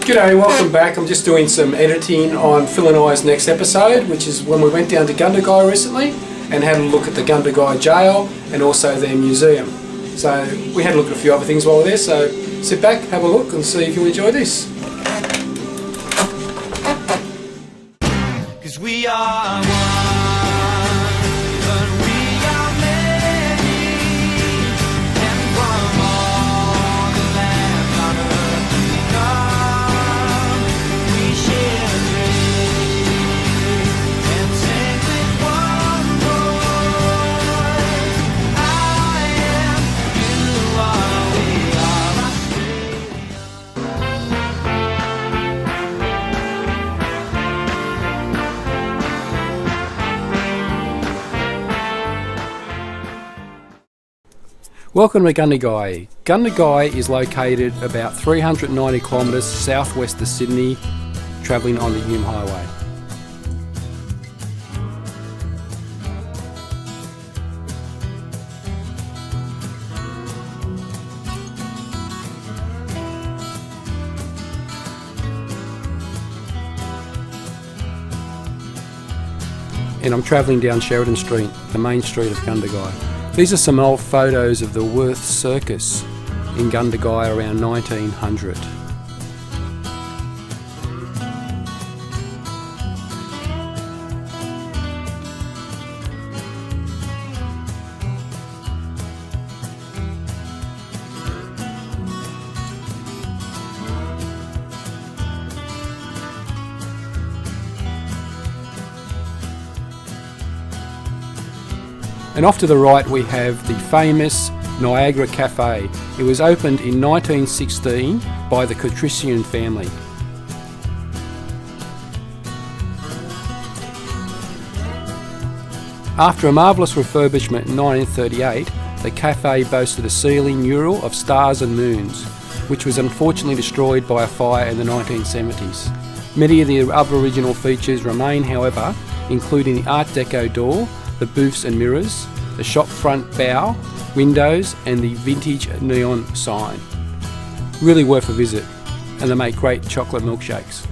G'day, welcome back. I'm just doing some editing on Phil and I's next episode, which is when we went down to Gundagai recently and had a look at the Gundagai Jail and also their museum. So we had a look at a few other things while we were there, so sit back, have a look and see if you enjoy this. 'Cause we are one, but we are many, and from all the lands on earth we come, we share a dream, and sing with one voice. I am, you are, we are Welcome to Gundagai. Gundagai is located about 390 kilometres southwest of Sydney, travelling on the Hume Highway. And I'm travelling down Sheridan Street, the main street of Gundagai. These are some old photos of the Worth Circus in Gundagai around 1900. And off to the right we have the famous Niagara Cafe. It was opened in 1916 by the Patrician family. After a marvellous refurbishment in 1938, the cafe boasted a ceiling mural of stars and moons, which was unfortunately destroyed by a fire in the 1970s. Many of the other original features remain, however, including the Art Deco door, the booths and mirrors, the shop front bow, windows and the vintage neon sign. Really worth a visit, and they make great chocolate milkshakes.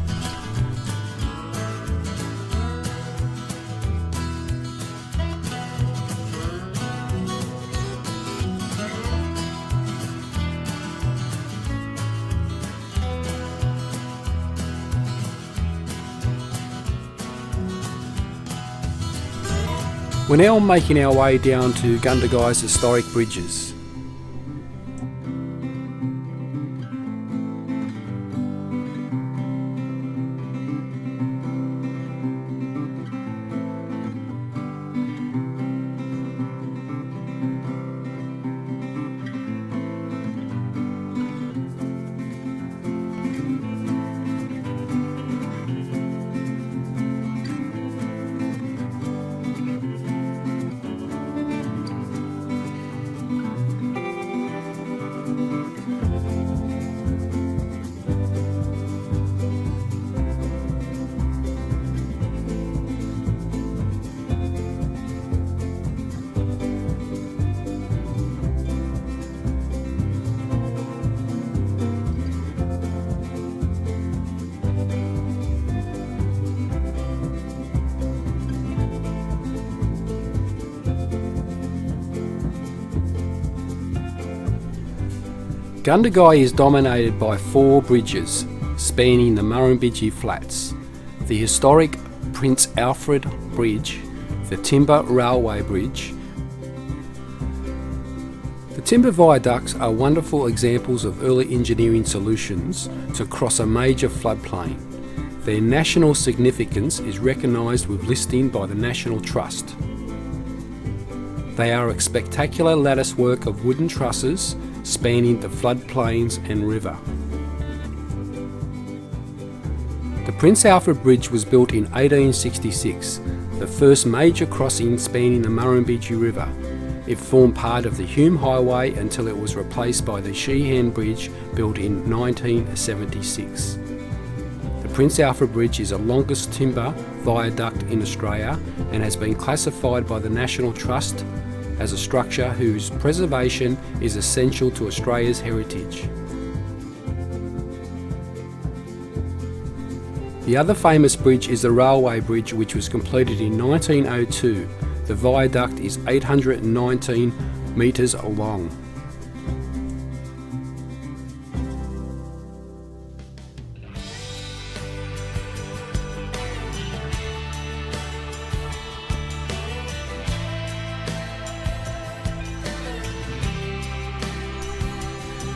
We're now making our way down to Gundagai's historic bridges. Gundagai is dominated by 4 bridges spanning the Murrumbidgee Flats: the historic Prince Alfred Bridge, the Timber Railway Bridge. The timber viaducts are wonderful examples of early engineering solutions to cross a major floodplain. Their national significance is recognised with listing by the National Trust. They are a spectacular lattice work of wooden trusses spanning the floodplains and river. The Prince Alfred Bridge was built in 1866, the first major crossing spanning the Murrumbidgee River. It formed part of the Hume Highway until it was replaced by the Sheehan Bridge built in 1976. The Prince Alfred Bridge is the longest timber viaduct in Australia and has been classified by the National Trust as a structure whose preservation is essential to Australia's heritage. The other famous bridge is the railway bridge, which was completed in 1902. The viaduct is 819 metres long.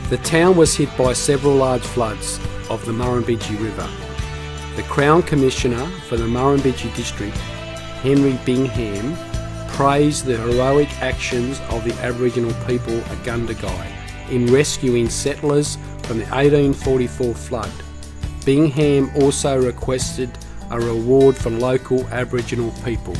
The town was hit by several large floods of the Murrumbidgee River. The Crown Commissioner for the Murrumbidgee District, Henry Bingham, praised the heroic actions of the Aboriginal people at Gundagai in rescuing settlers from the 1844 flood. Bingham also requested a reward from local Aboriginal people.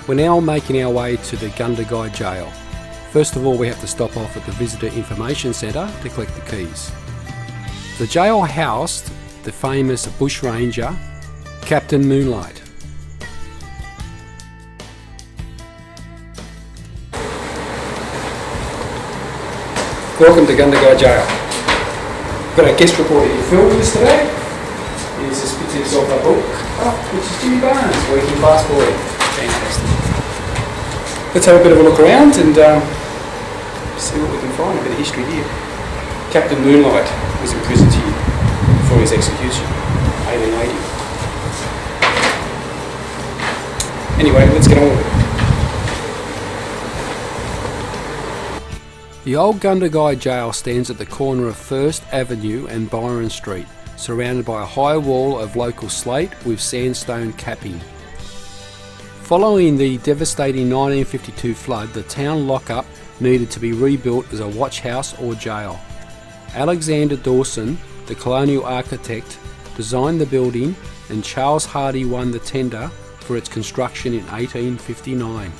We're now making our way to the Gundagai Jail. First of all, we have to stop off at the Visitor Information Centre to collect the keys. The jail housed the famous bushranger, Captain Moonlight. Welcome to Gundagai Jail. Got a guest report that you filmed with us today. Here's this picture of a book, which is Jimmy Barnes, working class boy. Fantastic. Let's have a bit of a look around and see what we can find. A bit of history here. Captain Moonlight was imprisoned here for his execution, 1880. Anyway, let's get on with it. The old Gundagai Jail stands at the corner of 1st Avenue and Byron Street, surrounded by a high wall of local slate with sandstone capping. Following the devastating 1952 flood, the town lockup needed to be rebuilt as a watch house or jail. Alexander Dawson, the colonial architect, designed the building, and Charles Hardy won the tender for its construction in 1859.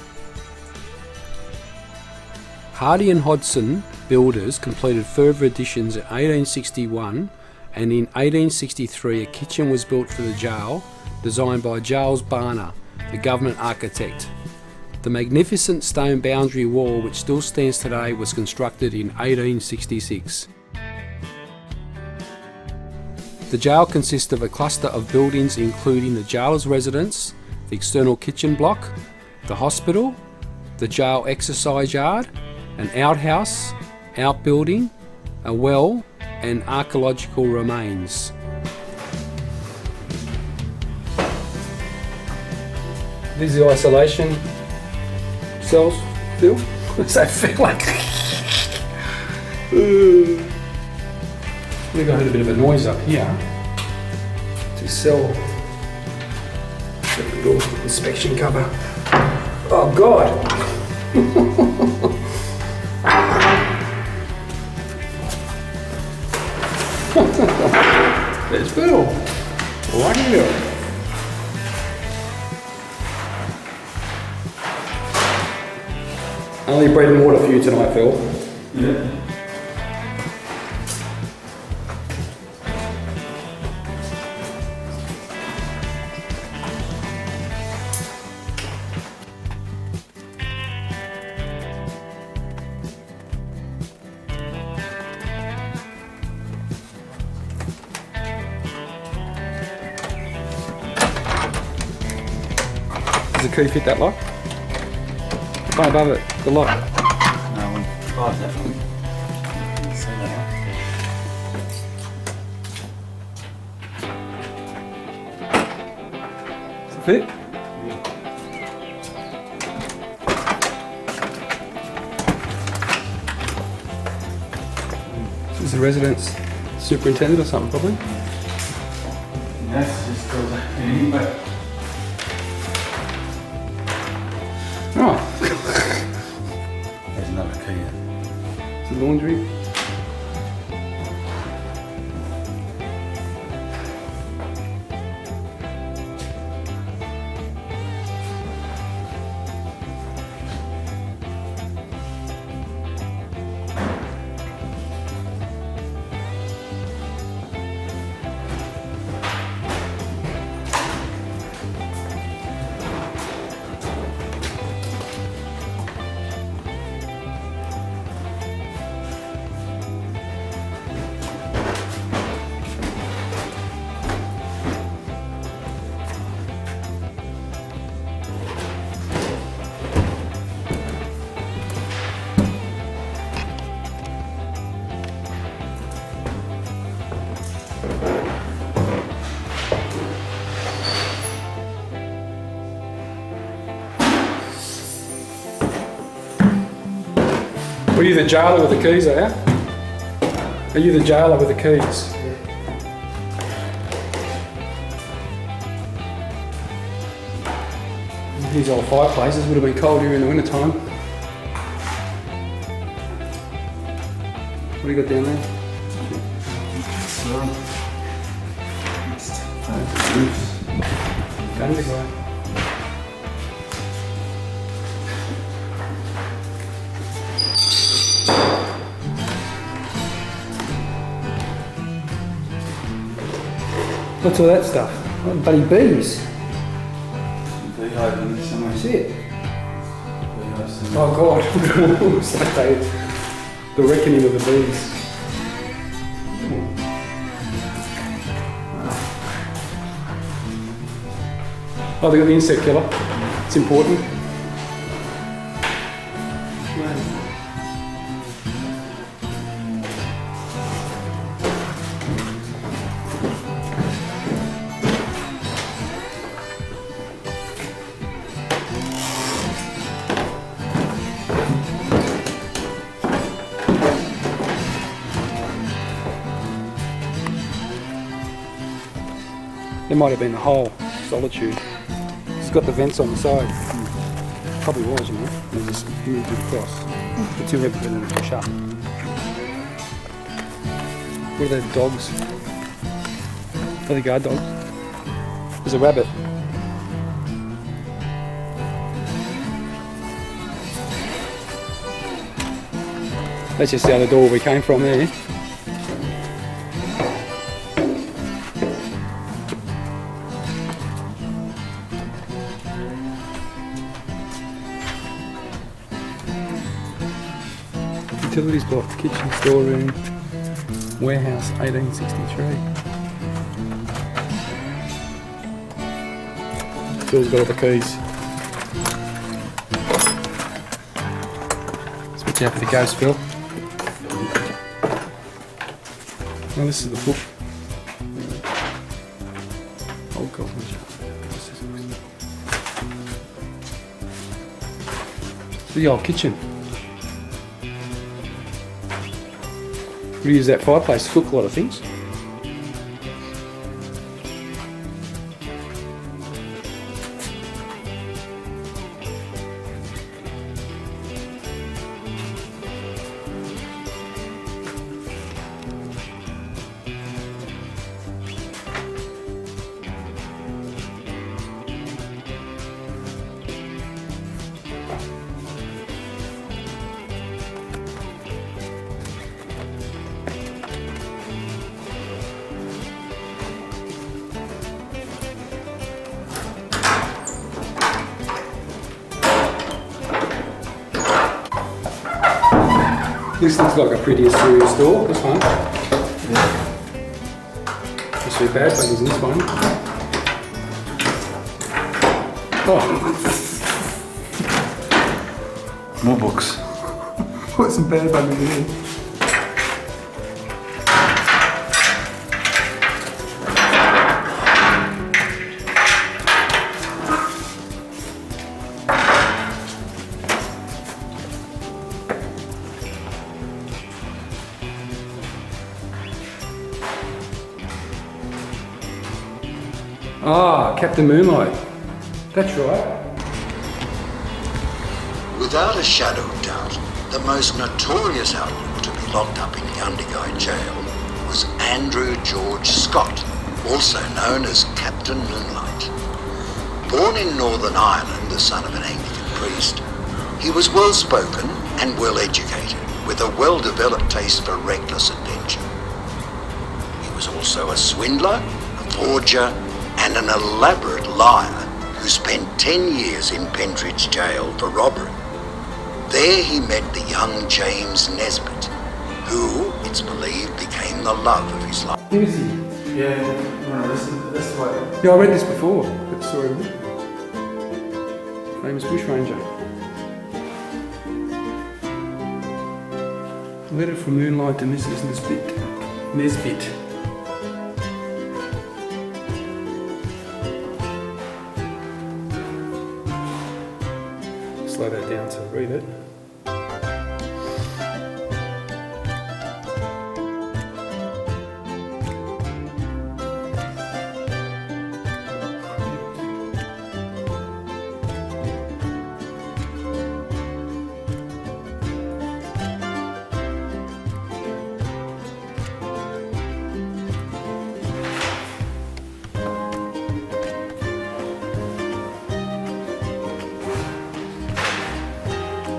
Hardy and Hodson builders completed further additions in 1861, and in 1863 a kitchen was built for the jail, designed by Giles Barner, the government architect. The magnificent stone boundary wall, which still stands today, was constructed in 1866. The jail consists of a cluster of buildings including the jailer's residence, the external kitchen block, the hospital, the jail exercise yard, an outhouse, outbuilding, a well, and archaeological remains. This is the isolation cells, Phil. What does that feel like? I think I heard a bit of a noise up here. To cell. The little inspection cover. Oh God! There's Phil. Right here. Only bread and water for you tonight, Phil. Yeah. Does the key fit that lock? Right above it, the lock. No one. Oh, definitely. See that Does it fit? He's the residence superintendent or something, probably. That's just goes like anyway. Oh, There's another key. it's a laundry. Were you the jailer with the keys, are you? Are you the jailer with the keys? These old fireplaces would have been cold here in the winter time. What do you got down there? Gundagai. What's all that stuff? Oh, bloody bees. Beehive in there somewhere. That's it. Beehive somewhere. Oh God. It's like the reckoning of the bees. Oh, they got the insect killer. It's important. There might have been the whole solitude. It's got the vents on the side. Probably was, you know. They just moved it across. The two have been pushed up. What are they, dogs? Are they guard dogs? There's a rabbit. That's just the other door we came from there. Utilities block, kitchen, storeroom, warehouse, 1863. Phil's got all the keys. Let's watch out for the ghost, Phil. Oh, this is the book. Oh God, the old kitchen. We use that fireplace to cook a lot of things. This looks like a pretty serious store, this one. Not too bad, but isn't this one? Oh, More books. what's some bad buggers in here? Ah, Captain Moonlight. That's right. Without a shadow of doubt, the most notorious outlaw to be locked up in Gundagai Jail was Andrew George Scott, also known as Captain Moonlight. Born in Northern Ireland, the son of an Anglican priest, he was well-spoken and well-educated, with a well-developed taste for reckless adventure. He was also a swindler, a forger, and an elaborate liar who spent 10 years in Pentridge Jail for robbery. There he met the young James Nesbitt, who, it's believed, became the love of his life. Who is he? Yeah, no, this way. Yeah, I read this before. Good story. Famous bushranger. Letter from Moonlight to Mrs. Nesbitt. Slow that down to read it.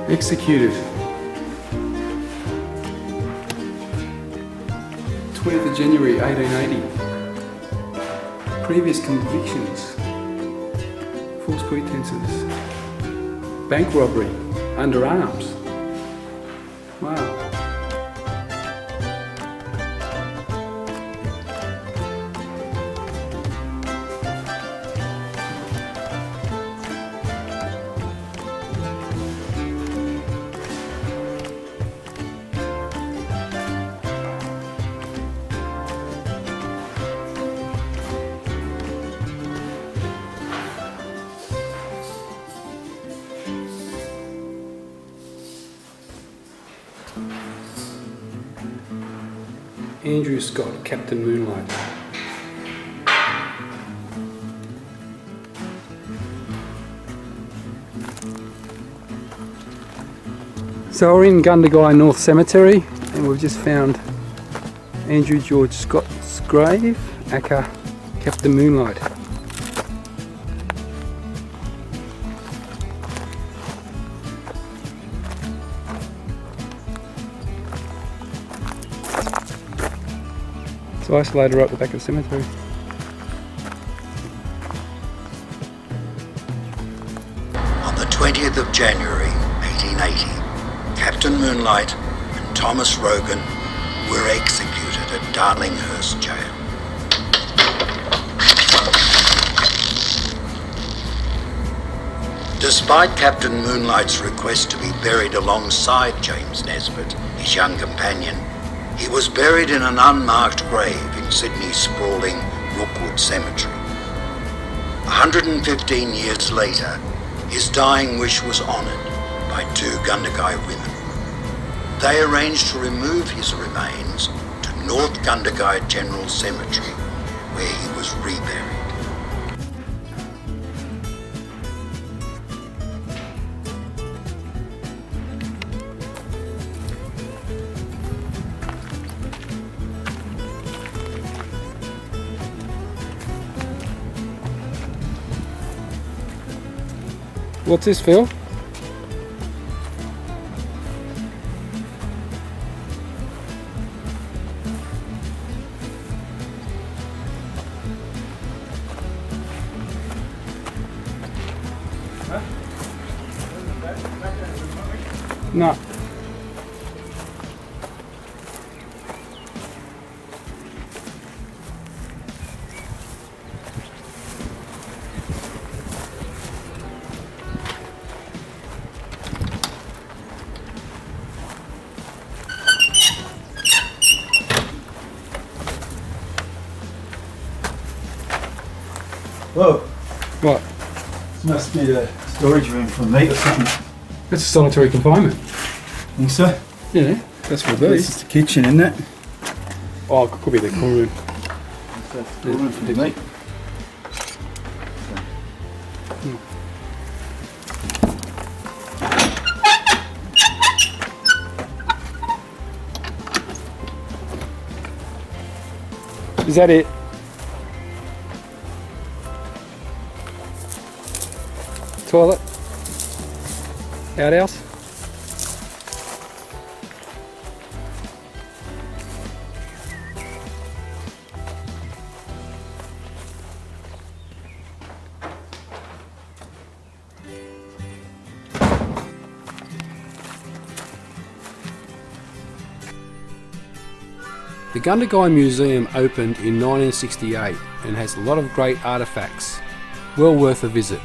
Executed 20th of January 1880. Previous convictions, false pretenses, bank robbery, under arms. Wow. Andrew Scott, Captain Moonlight. So we're in Gundagai North Cemetery and we've just found Andrew George Scott's grave, aka Captain Moonlight. It's isolated right at the back of the cemetery. On the 20th of January 1880, Captain Moonlight and Thomas Rogan were executed at Darlinghurst Jail. Despite Captain Moonlight's request to be buried alongside James Nesbitt, his young companion, he was buried in an unmarked grave in Sydney's sprawling Rookwood Cemetery. 115 years later, his dying wish was honoured by two Gundagai women. They arranged to remove his remains to North Gundagai General Cemetery, where he was reburied. What's this, Phil? No. Whoa, What? this must be the storage room for meat or something. That's a solitary confinement. Think so? Yeah, that's what it This is. is the kitchen, isn't it? Oh, it could be the cool room. That's the room for the meat. Is that it? Toilet? Outhouse? The Gundagai Museum opened in 1968 and has a lot of great artefacts. Well worth a visit.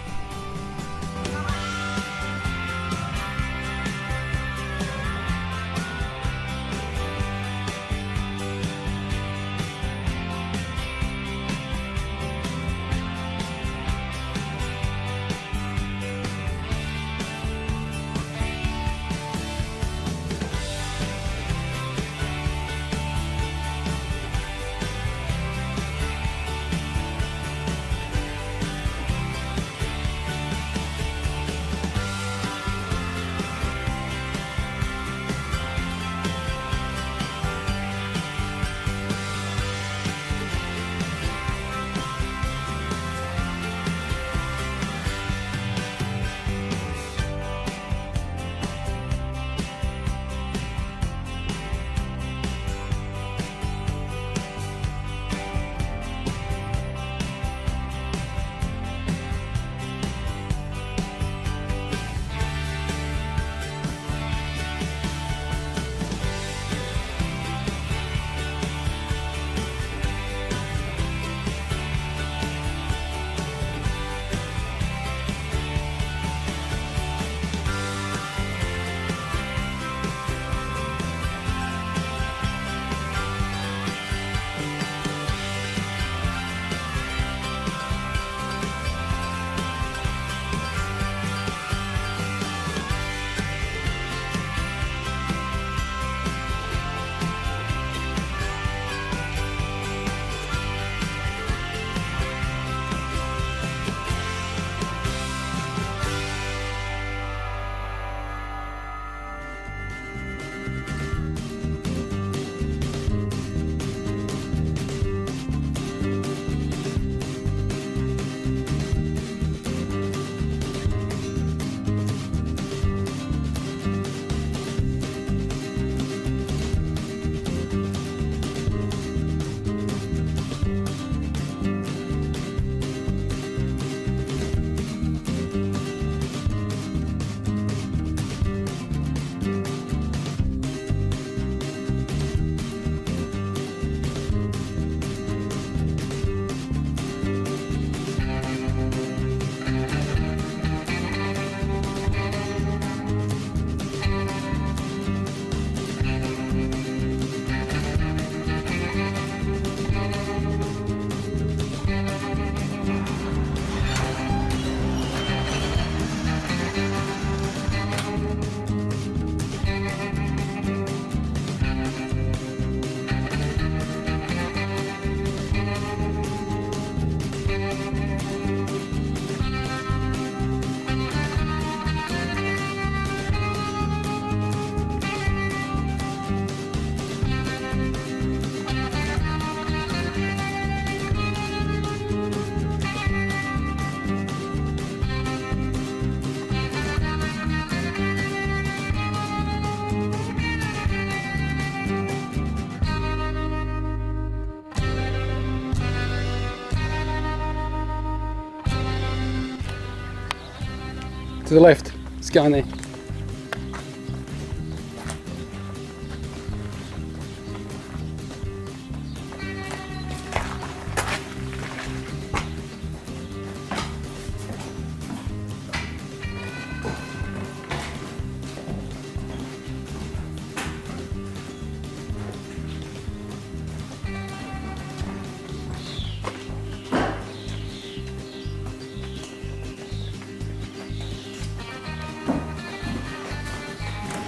To the left. Let's go in there.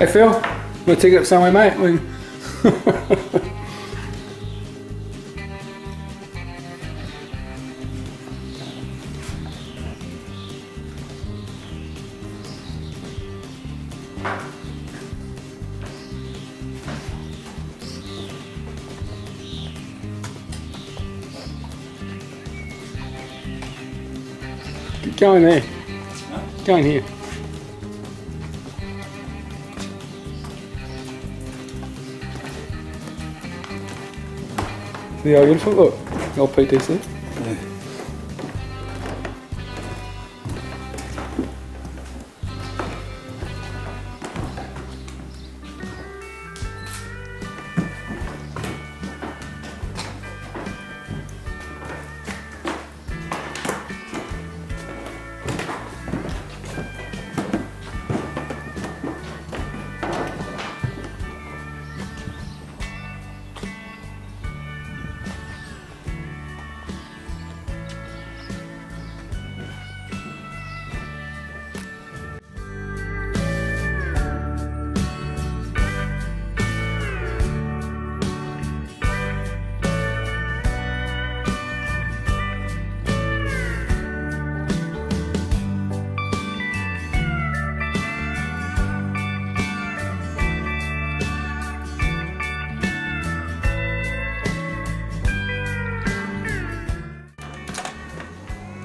Hey Phil, we'll take it up somewhere, mate. Go in there. Go in here. See how beautiful? Look, old PTC. Yeah.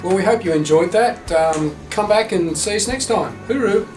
Well, we hope you enjoyed that. Come back and see us next time. Hooroo!